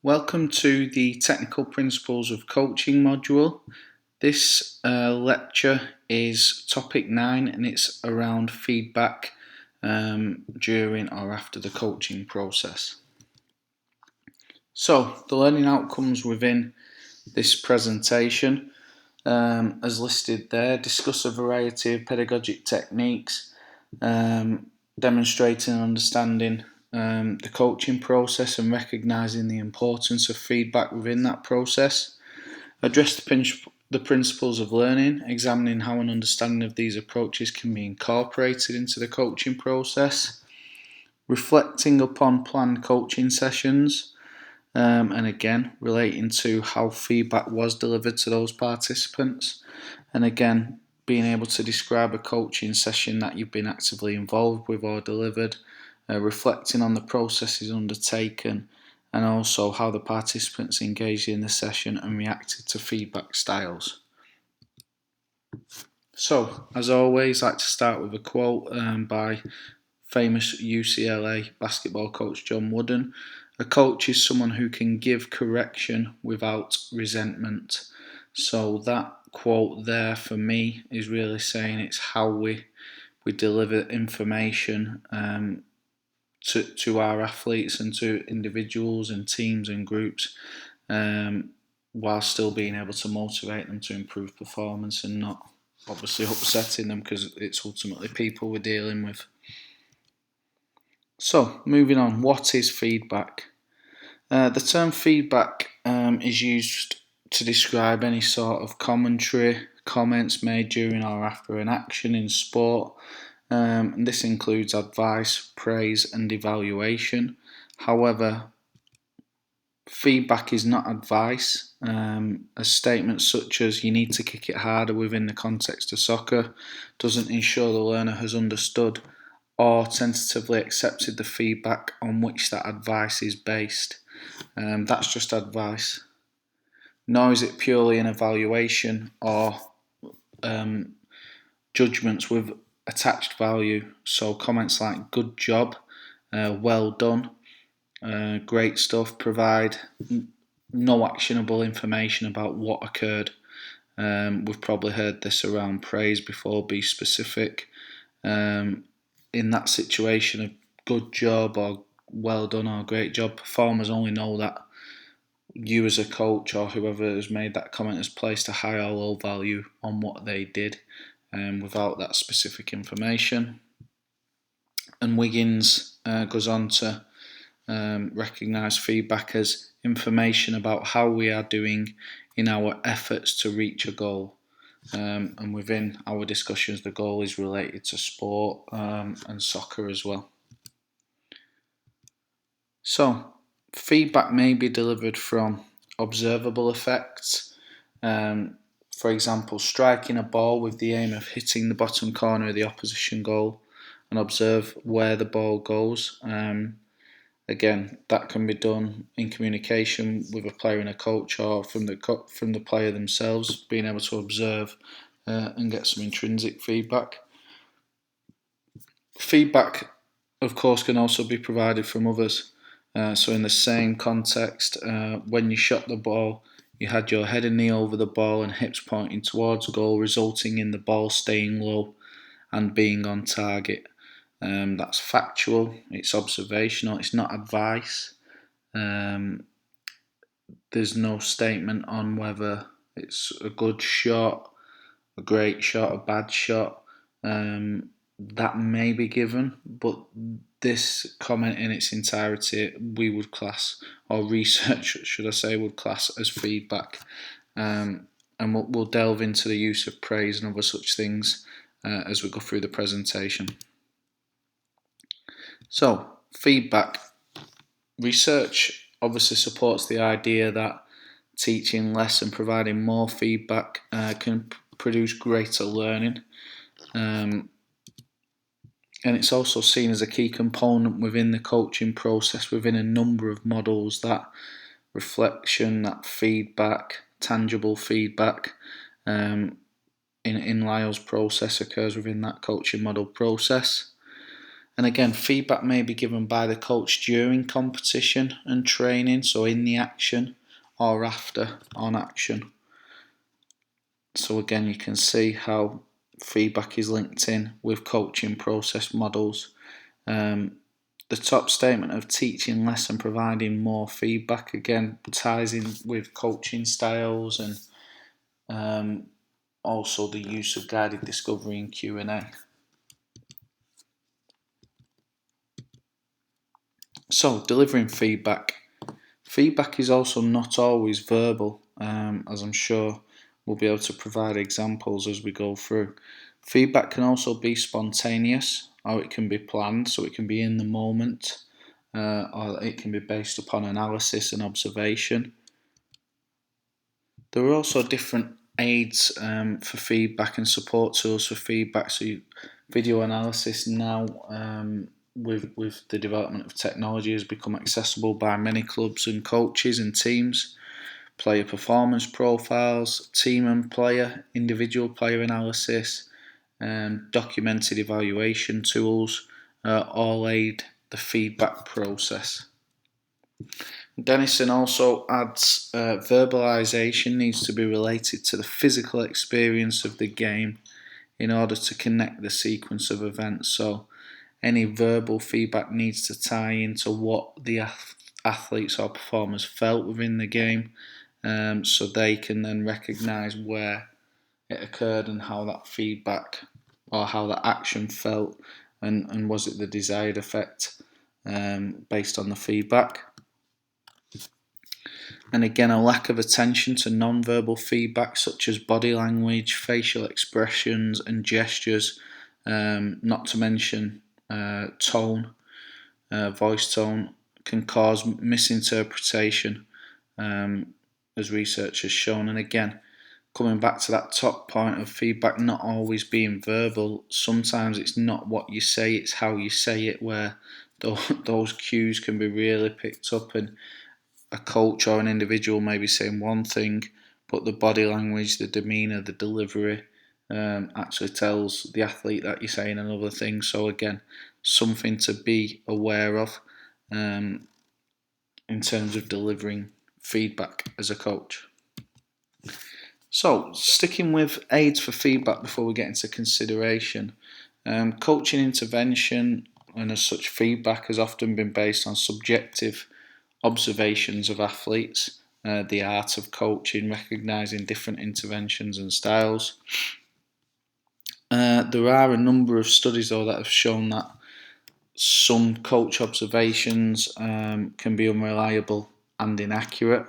Welcome to the Technical Principles of Coaching module. This lecture is topic 9 and it's around feedback during or after the coaching process. So, the learning outcomes within this presentation, as listed there, discuss a variety of pedagogic techniques, demonstrating and understanding the coaching process and recognising the importance of feedback within that process. Address the principles of learning, examining how an understanding of these approaches can be incorporated into the coaching process. Reflecting upon planned coaching sessions, and again relating to how feedback was delivered to those participants, and again being able to describe a coaching session that you've been actively involved with or delivered, reflecting on the processes undertaken, and also how the participants engaged in the session and reacted to feedback styles. So, as always, I like to start with a quote by famous UCLA basketball coach John Wooden. A coach is someone who can give correction without resentment. So that quote there for me is really saying it's how we deliver information to our athletes and to individuals and teams and groups, while still being able to motivate them to improve performance and not obviously upsetting them, because it's ultimately people we're dealing with. So, moving on, what is feedback? The term feedback is used to describe any sort of commentary, comments made during or after an action in sport. And this includes advice, praise, and evaluation. However, feedback is not advice. A statement such as "you need to kick it harder" within the context of soccer doesn't ensure the learner has understood or tentatively accepted the feedback on which that advice is based. That's just advice. Nor is it purely an evaluation or judgments with attached value. So comments like "good job," "well done," "great stuff" provide no actionable information about what occurred. We've probably heard this around praise before. Be specific. In that situation, a good job or well done or great job, performers only know that you as a coach or whoever has made that comment has placed a high or low value on what they did, without that specific information. And Wiggins goes on to recognise feedback as information about how we are doing in our efforts to reach a goal. And within our discussions, the goal is related to sport and soccer as well. So, feedback may be delivered from observable effects. For example, striking a ball with the aim of hitting the bottom corner of the opposition goal and observe where the ball goes. Again, that can be done in communication with a player and a coach, or from the player themselves, being able to observe and get some intrinsic feedback. Feedback, of course, can also be provided from others. So in the same context, when you shot the ball, you had your head and knee over the ball and hips pointing towards goal, resulting in the ball staying low and being on target. That's factual, it's observational, it's not advice. There's no statement on whether it's a good shot, a great shot, a bad shot. That may be given, but this comment in its entirety we would class, or research should I say, would class as feedback. And we'll delve into the use of praise and other such things as we go through the presentation. So, feedback. Research obviously supports the idea that teaching less and providing more feedback can produce greater learning. And it's also seen as a key component within the coaching process within a number of models. That reflection, that feedback, tangible feedback in Lyell's process occurs within that coaching model process. And again, feedback may be given by the coach during competition and training, so in the action, or after on action. So again, you can see how feedback is linked in with coaching process models. The top statement of teaching less and providing more feedback, again, ties in with coaching styles and also the use of guided discovery and Q&A. So, delivering feedback. Feedback is also not always verbal, as I'm sure we'll be able to provide examples as we go through. Feedback can also be spontaneous, or it can be planned, so it can be in the moment, or it can be based upon analysis and observation. There are also different aids for feedback and support tools for feedback. So video analysis now, with the development of technology, has become accessible by many clubs and coaches and teams. Player performance profiles, team and player, individual player analysis, documented evaluation tools all aid the feedback process. Dennison also adds verbalization needs to be related to the physical experience of the game in order to connect the sequence of events. So any verbal feedback needs to tie into what the athletes or performers felt within the game, so they can then recognise where it occurred and how that feedback or how that action felt, and was it the desired effect based on the feedback. And again, a lack of attention to non-verbal feedback such as body language, facial expressions and gestures, not to mention tone, voice tone, can cause misinterpretation, as research has shown. And again, coming back to that top point of feedback not always being verbal, sometimes it's not what you say, it's how you say it, where those cues can be really picked up, and a coach or an individual may be saying one thing, but the body language, the demeanour, the delivery actually tells the athlete that you're saying another thing. So again, something to be aware of in terms of delivering feedback as a coach. So, sticking with aids for feedback before we get into consideration, coaching intervention and as such feedback has often been based on subjective observations of athletes, the art of coaching, recognising different interventions and styles. There are a number of studies though that have shown that some coach observations can be unreliable and inaccurate.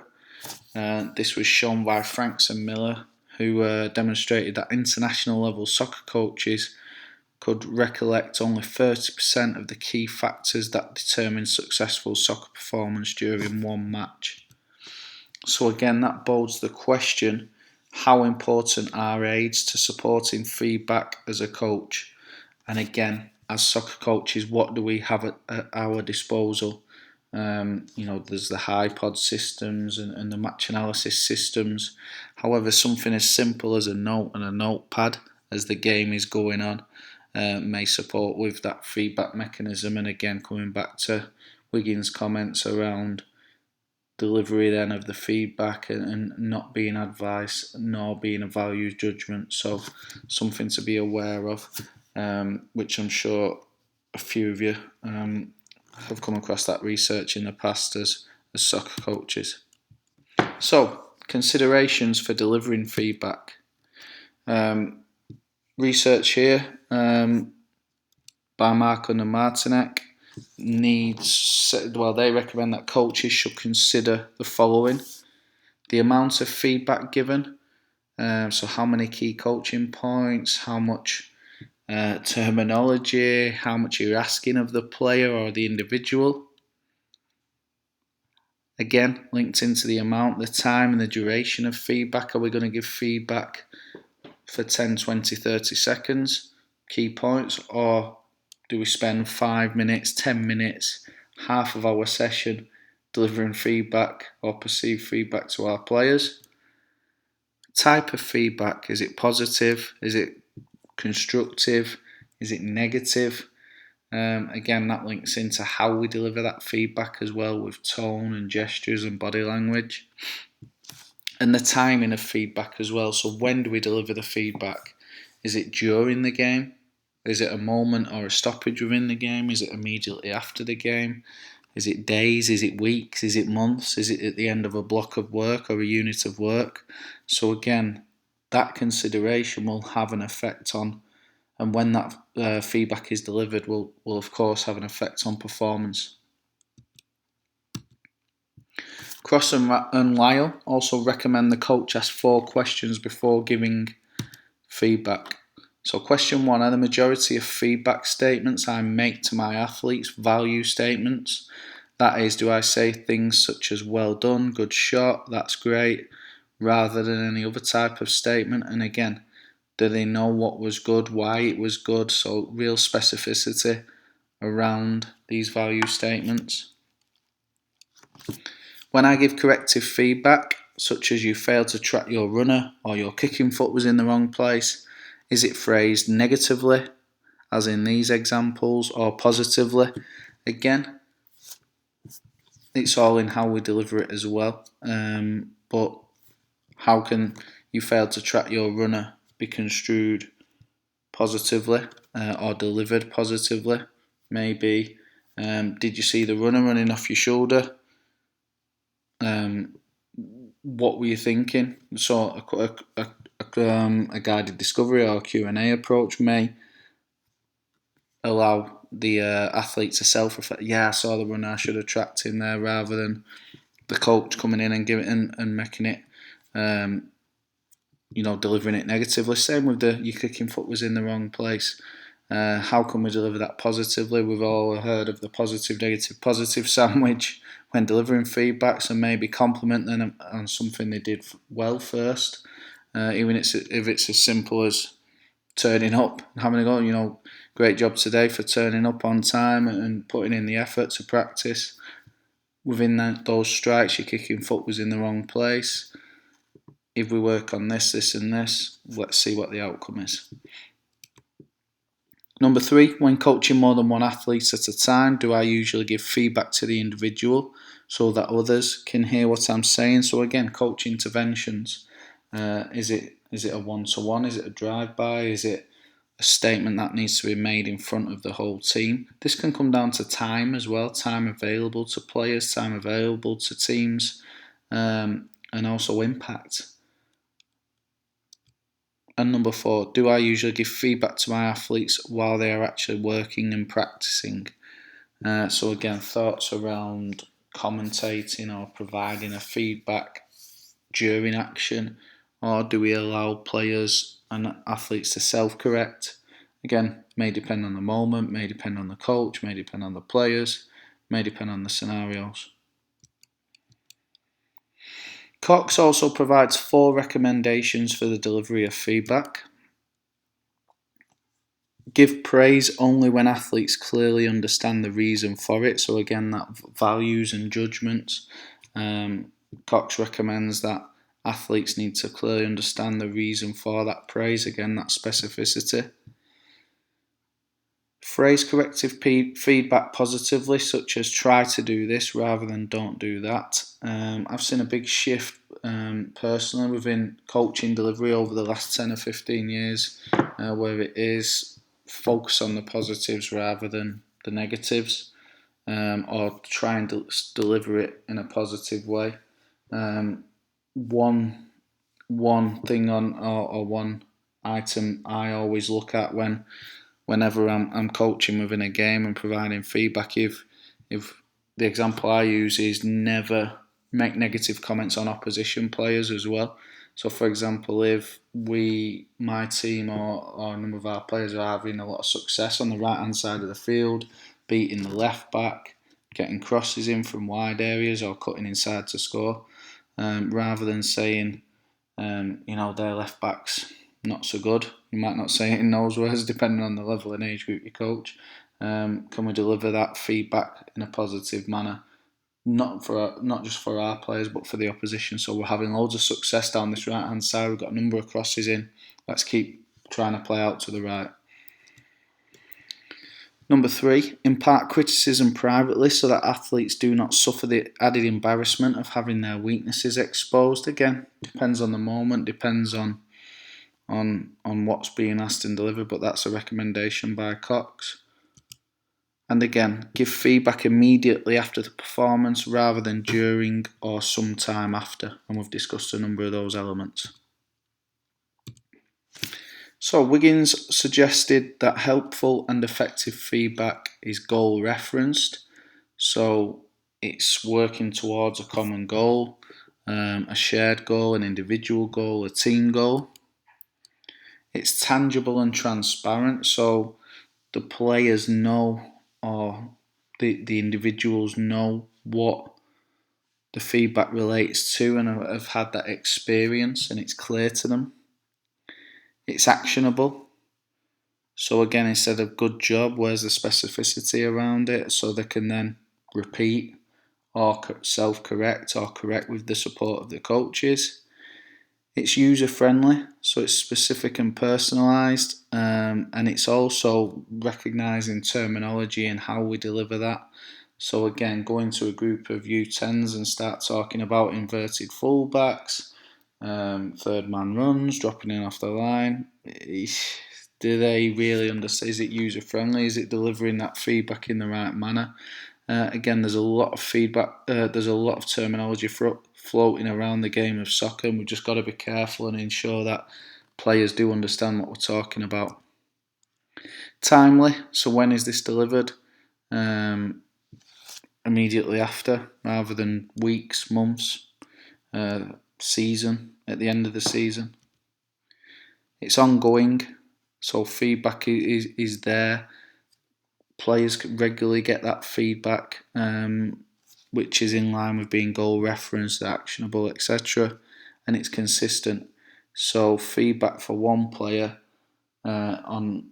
This was shown by Franks and Miller, who demonstrated that international level soccer coaches could recollect only 30% of the key factors that determine successful soccer performance during one match. So again, that bodes the question, how important are aids to supporting feedback as a coach? And again, as soccer coaches, what do we have at our disposal? There's the HiPod systems and the match analysis systems. However, something as simple as a note and a notepad as the game is going on may support with that feedback mechanism. And again, coming back to Wiggins' comments around delivery then of the feedback and not being advice nor being a values judgment. So something to be aware of, which I'm sure a few of you have come across that research in the past as soccer coaches. So, considerations for delivering feedback. Research here by Marco and Martinek they recommend that coaches should consider the following: the amount of feedback given, so how many key coaching points, how much terminology, how much you're asking of the player or the individual. Again, linked into the amount, the time and the duration of feedback. Are we going to give feedback for 10, 20, 30 seconds, key points, or do we spend 5 minutes, 10 minutes, half of our session delivering feedback or perceived feedback to our players? Type of feedback, is it positive? Is it constructive? Is it negative? Again, that links into how we deliver that feedback as well, with tone and gestures and body language. And the timing of feedback as well. So when do we deliver the feedback? Is it during the game? Is it a moment or a stoppage within the game? Is it immediately after the game? Is it days? Is it weeks? Is it months? Is it at the end of a block of work or a unit of work? So again, that consideration will have an effect on, and when that feedback is delivered, will of course have an effect on performance. Cross and Lyle also recommend the coach ask 4 questions before giving feedback. So question 1, are the majority of feedback statements I make to my athletes value statements? That is, do I say things such as well done, good shot, that's great, rather than any other type of statement? And again, do they know what was good, why it was good? So real specificity around these value statements. When I give corrective feedback, such as you failed to track your runner or your kicking foot was in the wrong place, is it phrased negatively, as in these examples, or positively? Again, it's all in how we deliver it as well. But how can you fail to track your runner be construed positively or delivered positively? Maybe, did you see the runner running off your shoulder? What were you thinking? So a guided discovery or Q&A approach may allow the athlete to self-reflect. Yeah, I saw the runner, I should have tracked him there, rather than the coach coming in and giving and making it, delivering it negatively. Same with your kicking foot was in the wrong place. How can we deliver that positively? We've all heard of the positive, negative, positive sandwich when delivering feedback. So maybe compliment them on something they did well first, even if it's as simple as turning up, having a go. Great job today for turning up on time and putting in the effort to practice. Within those strikes, your kicking foot was in the wrong place. If we work on this, this and this, let's see what the outcome is. Number 3, when coaching more than one athlete at a time, do I usually give feedback to the individual so that others can hear what I'm saying? So again, coach interventions. Is it a one-to-one? Is it a drive-by? Is it a statement that needs to be made in front of the whole team? This can come down to time as well, time available to players, time available to teams, and also impact. And number 4, do I usually give feedback to my athletes while they are actually working and practicing? So again, thoughts around commentating or providing a feedback during action, or do we allow players and athletes to self-correct? Again, may depend on the moment, may depend on the coach, may depend on the players, may depend on the scenarios. Cox also provides 4 recommendations for the delivery of feedback. Give praise only when athletes clearly understand the reason for it. So again, that values and judgments. Cox recommends that athletes need to clearly understand the reason for that praise. Again, that specificity. Phrase corrective feedback positively, such as try to do this rather than don't do that. I've seen a big shift personally within coaching delivery over the last 10 or 15 years, where it is focus on the positives rather than the negatives, or try and deliver it in a positive way. One thing or one item I always look at whenever I'm coaching within a game and providing feedback, if the example I use is never make negative comments on opposition players as well. So for example, if my team or a number of our players are having a lot of success on the right hand side of the field, beating the left back, getting crosses in from wide areas or cutting inside to score, rather than saying their left back's not so good. You might not say it in those words, depending on the level and age group you coach. Can we deliver that feedback in a positive manner? Not just for our players, but for the opposition. So we're having loads of success down this right hand side. We've got a number of crosses in. Let's keep trying to play out to the right. Number 3, impart criticism privately so that athletes do not suffer the added embarrassment of having their weaknesses exposed. Again, depends on the moment, depends on what's being asked and delivered, but that's a recommendation by Cox. And again, give feedback immediately after the performance rather than during or sometime after. And we've discussed a number of those elements. So Wiggins suggested that helpful and effective feedback is goal referenced. So it's working towards a common goal, a shared goal, an individual goal, a team goal. It's tangible and transparent, so the players know, or the individuals know what the feedback relates to and have had that experience, and it's clear to them. It's actionable. So again, instead of good job, where's the specificity around it, so they can then repeat or self-correct or correct with the support of the coaches. It's user-friendly, so it's specific and personalised, and it's also recognising terminology and how we deliver that. So again, going to a group of U10s and start talking about inverted fullbacks, third man runs, dropping in off the line. Do they really understand? Is it user-friendly? Is it delivering that feedback in the right manner? Again, there's a lot of feedback, there's a lot of terminology floating around the game of soccer, and we've just got to be careful and ensure that players do understand what we're talking about. Timely, so when is this delivered? Immediately after, rather than weeks, months, season, at the end of the season. It's ongoing, so feedback is there. Players regularly get that feedback, which is in line with being goal referenced, actionable, etc. And it's consistent. So feedback for one player on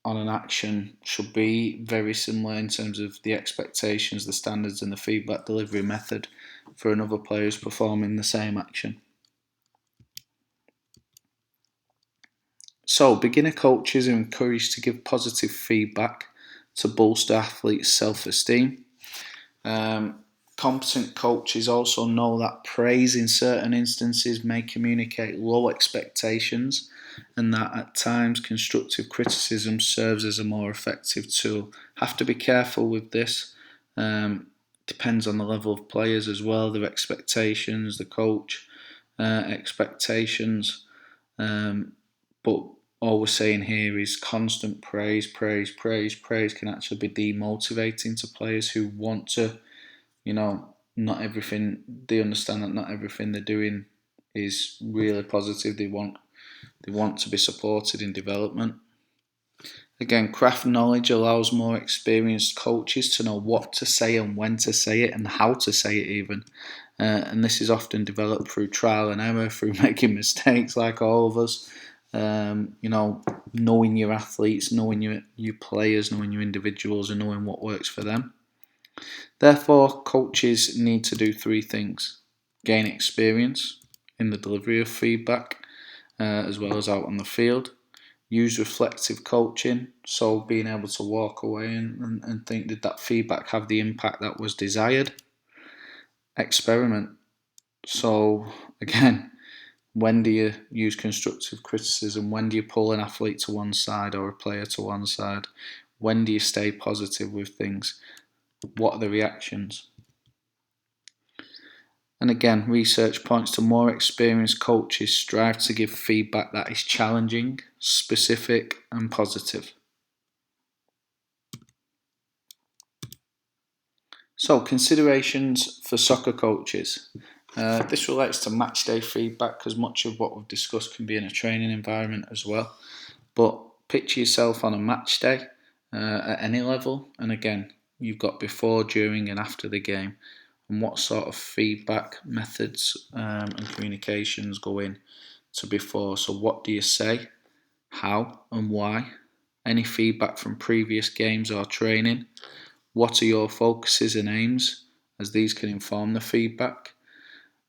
an action should be very similar in terms of the expectations, the standards, and the feedback delivery method for another player who's performing the same action. So beginner coaches are encouraged to give positive feedback to bolster athletes' self-esteem. Competent coaches also know that praise in certain instances may communicate low expectations, and that at times constructive criticism serves as a more effective tool. Have to be careful with this. Depends on the level of players as well, their expectations, the coach expectations. But all we're saying here is constant praise can actually be demotivating to players who want to, not everything, they understand that not everything they're doing is really positive. They want to be supported in development. Again, craft knowledge allows more experienced coaches to know what to say and when to say it and how to say it even. And this is often developed through trial and error, through making mistakes like all of us. Knowing your athletes, knowing your players, knowing your individuals, and knowing what works for them. Therefore, coaches need to do 3 things: gain experience in the delivery of feedback, as well as out on the field. Use reflective coaching, so being able to walk away and think, did that feedback have the impact that was desired? Experiment. So again, when do you use constructive criticism? When do you pull an athlete to one side or a player to one side? When do you stay positive with things? What are the reactions? And again, research points to more experienced coaches strive to give feedback that is challenging, specific, and positive. So, considerations for soccer coaches. This relates to match day feedback, because much of what we've discussed can be in a training environment as well. But picture yourself on a match day at any level, and again, you've got before, during, and after the game, and what sort of feedback methods and communications go in to before. So, what do you say, how, and why? Any feedback from previous games or training? What are your focuses and aims, as these can inform the feedback?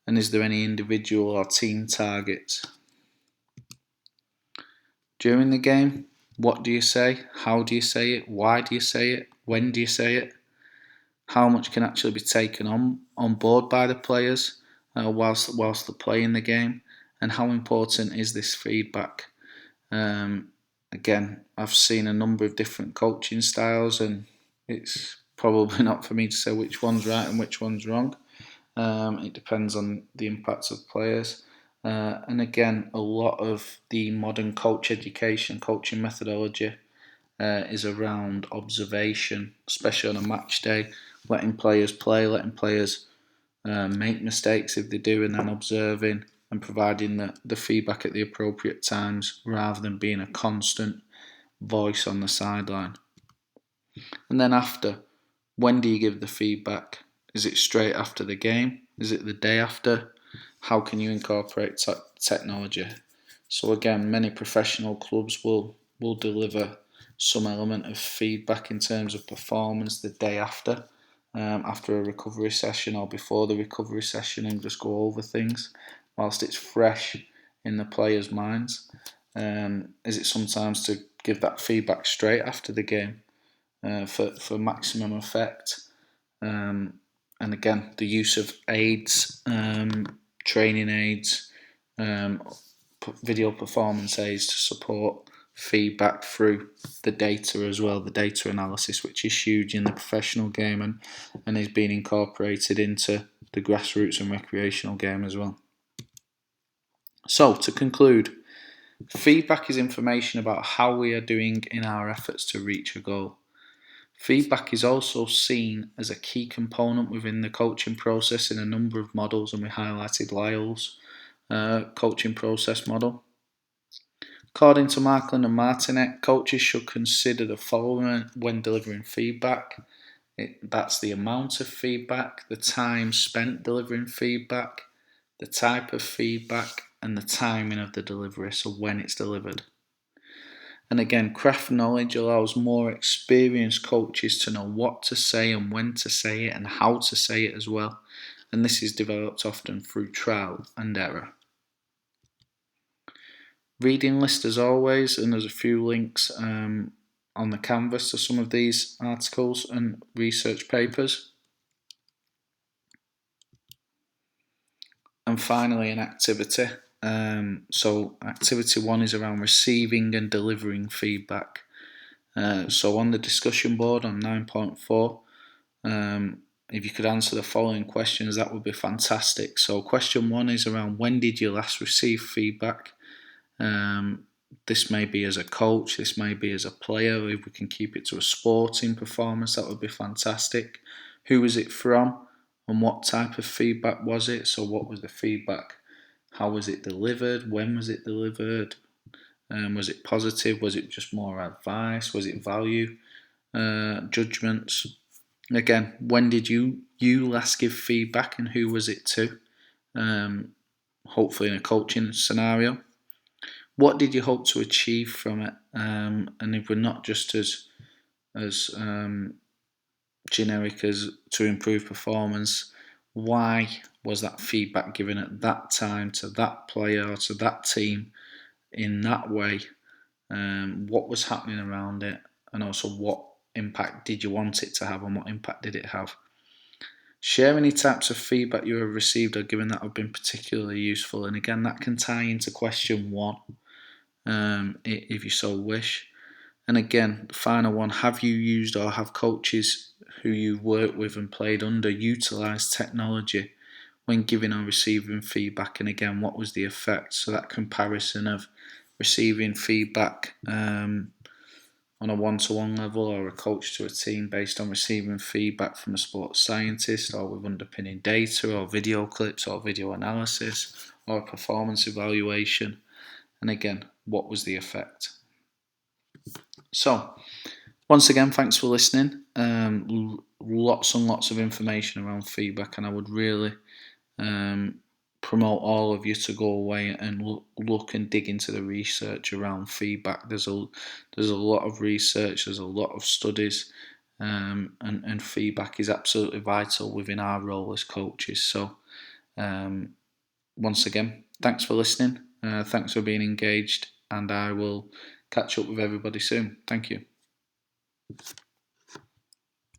And is there any individual or team targets? During the game, What do you say? How do you say it? Why do you say it? When do you say it? How much can actually be taken on board by the players whilst they're playing the game? And how important is this feedback? Again, I've seen a number of different coaching styles, and it's probably not for me to say which one's right and which one's wrong. It depends on the impacts of players. And again, a lot of the modern coaching methodology is around observation, especially on a match day, letting players play, letting players make mistakes if they do, and then observing and providing the feedback at the appropriate times rather than being a constant voice on the sideline. And then after, when do you give the feedback? Is it straight after the game? Is it the day after? How can you incorporate technology? So again, many professional clubs will deliver some element of feedback in terms of performance the day after a recovery session or before the recovery session, and just go over things whilst it's fresh in the players' minds. Is it sometimes to give that feedback straight after the game for maximum effect? And again, the use of aids, training aids, video performance aids to support feedback through the data as well, the data analysis, which is huge in the professional game and is being incorporated into the grassroots and recreational game as well. So to conclude, feedback is information about how we are doing in our efforts to reach a goal. Feedback is also seen as a key component within the coaching process in a number of models, and we highlighted Lyell's coaching process model. According to Markland and Martinet, coaches should consider the following when delivering feedback. That's the amount of feedback, the time spent delivering feedback, the type of feedback, and the timing of the delivery, so when it's delivered. And again, craft knowledge allows more experienced coaches to know what to say and when to say it and how to say it as well. And this is developed often through trial and error. Reading list as always, and there's a few links on the canvas to some of these articles and research papers. And finally, an activity. So activity 1 is around receiving and delivering feedback. So on the discussion board on 9.4, if you could answer the following questions, that would be fantastic. So question 1 is around when did you last receive feedback? This may be as a coach, this may be as a player. If we can keep it to a sporting performance, that would be fantastic. Who was it from and what type of feedback was it? So what was the feedback? How was it delivered? When was it delivered? Was it positive? Was it just more advice? Was it value judgments? Again, when did you last give feedback and who was it to? Hopefully in a coaching scenario. What did you hope to achieve from it? And if we're not just as generic as to improve performance, why was that feedback given at that time to that player or to that team in that way? What was happening around it, and also what impact did you want it to have and what impact did it have? Share any types of feedback you have received or given that have been particularly useful, and again that can tie into question 1 if you so wish. And again, the final one, have you used or have coaches who you've worked with and played under utilised technology when giving or receiving feedback, and again what was the effect? So that comparison of receiving feedback on a one-to-one level, or a coach to a team based on receiving feedback from a sports scientist, or with underpinning data or video clips or video analysis or a performance evaluation, and again what was the effect? So once again, thanks for listening. Lots and lots of information around feedback, and I would really promote all of you to go away and look and dig into the research around feedback. There's a lot of research, there's a lot of studies, and feedback is absolutely vital within our role as coaches. So once again, thanks for listening, thanks for being engaged, and I will catch up with everybody soon. Thank you.